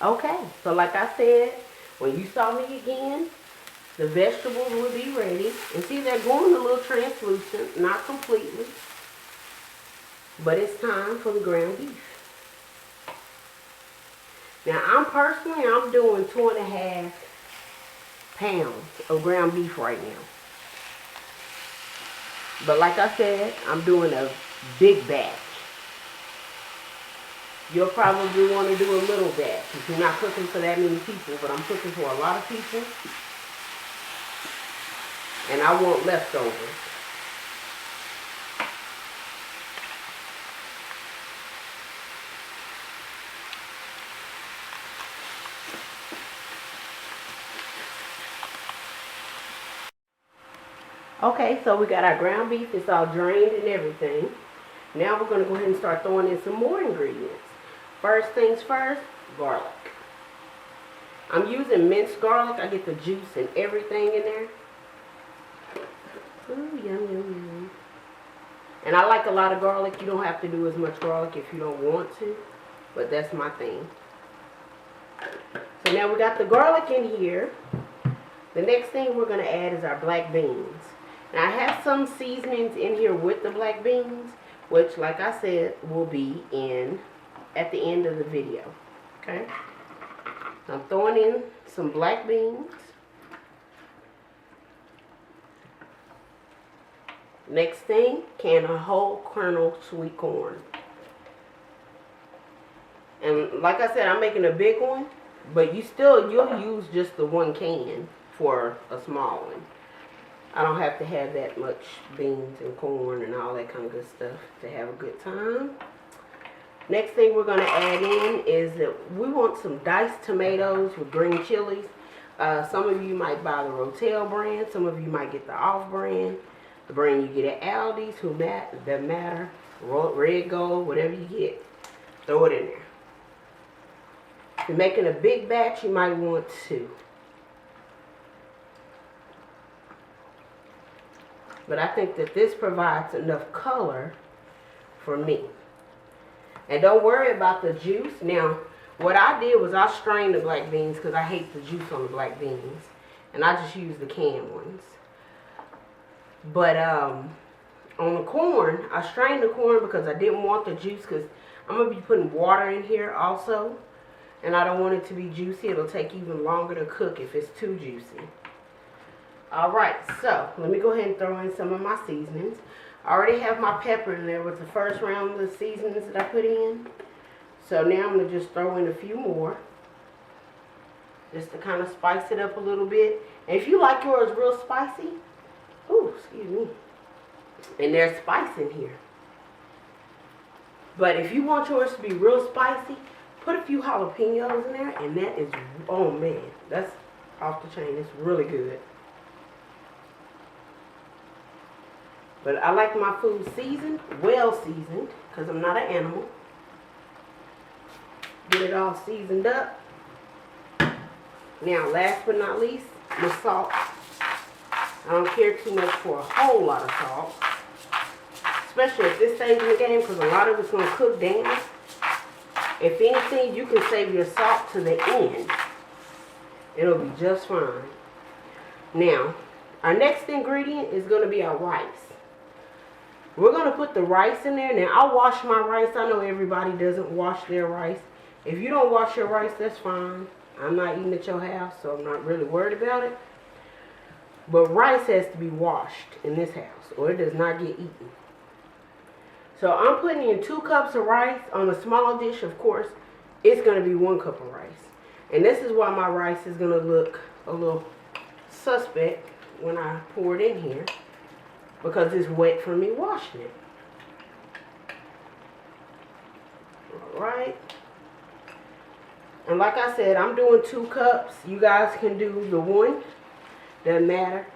Okay, so like I said, when you saw me again, the vegetables will be ready. And see, they're going a little translucent, not completely. But it's time for the ground beef. Now, I'm doing 2.5 pounds of ground beef right now. But like I said, I'm doing a big batch. You'll probably want to do a little batch if you're not cooking for that many people, but I'm cooking for a lot of people. And I want leftovers. Okay, so we got our ground beef. It's all drained and everything. Now we're going to go ahead and start throwing in some more ingredients. First things first, garlic. I'm using minced garlic. I get the juice and everything in there. Ooh, yum, yum, yum. And I like a lot of garlic. You don't have to do as much garlic if you don't want to, but that's my thing. So now we got the garlic in here. The next thing we're going to add is our black beans. Now I have some seasonings in here with the black beans, which, like I said, will be in at the end of the video. Okay? I'm throwing in some black beans. Next thing, can of whole kernel sweet corn. And like I said, I'm making a big one, but you'll use just the one can for a small one. I don't have to have that much beans and corn and all that kind of good stuff to have a good time. Next thing we're going to add in is that we want some diced tomatoes with green chilies. Some of you might buy the Rotel brand. Some of you might get the off brand. The brand you get at Aldi's, that matter. Red Gold, whatever you get, throw it in there. If you're making a big batch, you might want 2. But I think that this provides enough color for me. And don't worry about the juice. Now, what I did was I strained the black beans because I hate the juice on the black beans. And I just use the canned ones. But on the corn, I strained the corn because I didn't want the juice, because I'm going to be putting water in here also. And I don't want it to be juicy. It'll take even longer to cook if it's too juicy. Alright, so let me go ahead and throw in some of my seasonings. I already have my pepper in there with the first round of the seasonings that I put in. So now I'm going to just throw in a few more, just to kind of spice it up a little bit. And if you like yours real spicy, ooh, excuse me, and there's spice in here. But if you want yours to be real spicy, put a few jalapenos in there, and that is, oh man, that's off the chain. It's really good. But I like my food seasoned, well seasoned, because I'm not an animal. Get it all seasoned up. Now, last but not least, my salt. I don't care too much for a whole lot of salt, especially at this stage in the game, because a lot of it's going to cook down. If anything, you can save your salt to the end. It'll be just fine. Now, our next ingredient is going to be our rice. We're going to put the rice in there. Now, I wash my rice. I know everybody doesn't wash their rice. If you don't wash your rice, that's fine. I'm not eating at your house, so I'm not really worried about it. But rice has to be washed in this house, or it does not get eaten. So I'm putting in 2 cups of rice. On a small dish, of course, it's going to be 1 cup of rice. And this is why my rice is going to look a little suspect when I pour it in here, because it's wet from me washing it. Alright. And like I said, I'm doing 2 cups. You guys can do the 1. Doesn't matter.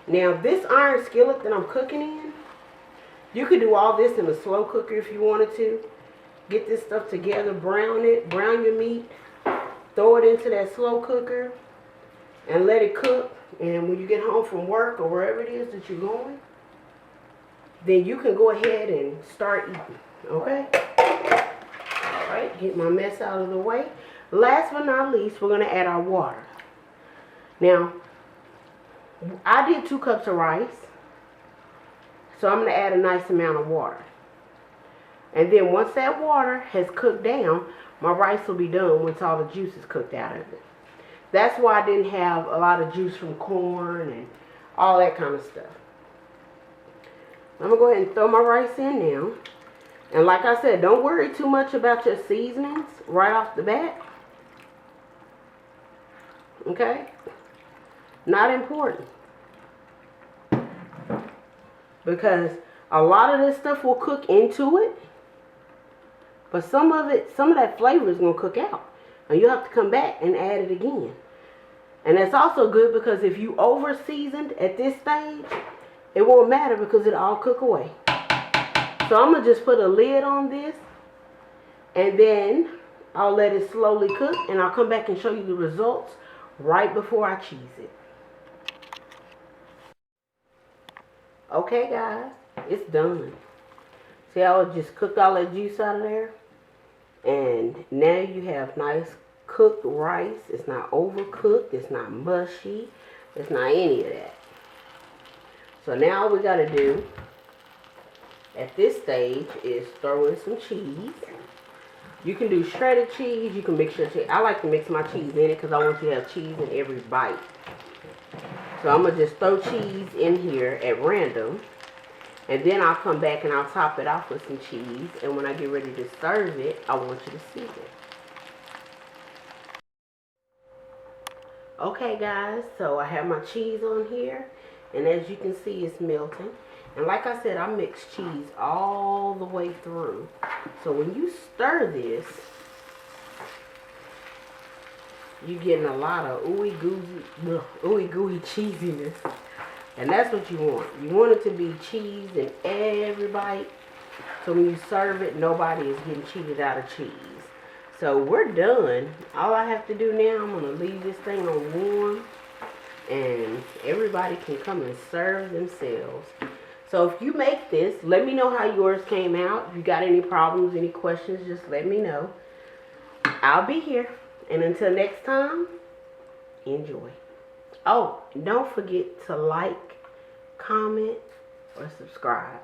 Now, this iron skillet that I'm cooking in, you could do all this in a slow cooker if you wanted to. Get this stuff together, brown it, brown your meat, throw it into that slow cooker, and let it cook. And when you get home from work or wherever it is that you're going, then you can go ahead and start eating. Okay? Alright, get my mess out of the way. Last but not least, we're going to add our water. Now, I did 2 cups of rice. So I'm going to add a nice amount of water. And then once that water has cooked down, my rice will be done once all the juice is cooked out of it. That's why I didn't have a lot of juice from corn and all that kind of stuff. I'm going to go ahead and throw my rice in now. And like I said, don't worry too much about your seasonings right off the bat. Okay? Not important. Because a lot of this stuff will cook into it. But some of that flavor is going to cook out. And you'll have to come back and add it again. And that's also good because if you over seasoned at this stage, it won't matter because it'll all cook away. So I'm going to just put a lid on this. And then I'll let it slowly cook. And I'll come back and show you the results right before I cheese it. Okay guys, it's done. See how it just cooked all that juice out of there? And now you have nice cooked rice. It's not overcooked. It's not mushy. It's not any of that. So now all we got to do at this stage is throw in some cheese. You can do shredded cheese. You can mix your cheese. I like to mix my cheese in it because I want you to have cheese in every bite. So I'm going to just throw cheese in here at random. And then I'll come back and I'll top it off with some cheese. And when I get ready to serve it, I want you to see it. Okay guys, so I have my cheese on here. And as you can see, it's melting. And like I said, I mix cheese all the way through. So when you stir this, you're getting a lot of ooey gooey cheesiness. And that's what you want. You want it to be cheese in every bite. So when you serve it, nobody is getting cheated out of cheese. So we're done. All I have to do now, I'm going to leave this thing on warm. And everybody can come and serve themselves. So if you make this, let me know how yours came out. If you got any problems, any questions, just let me know. I'll be here. And until next time, enjoy. Oh, don't forget to like, comment, or subscribe.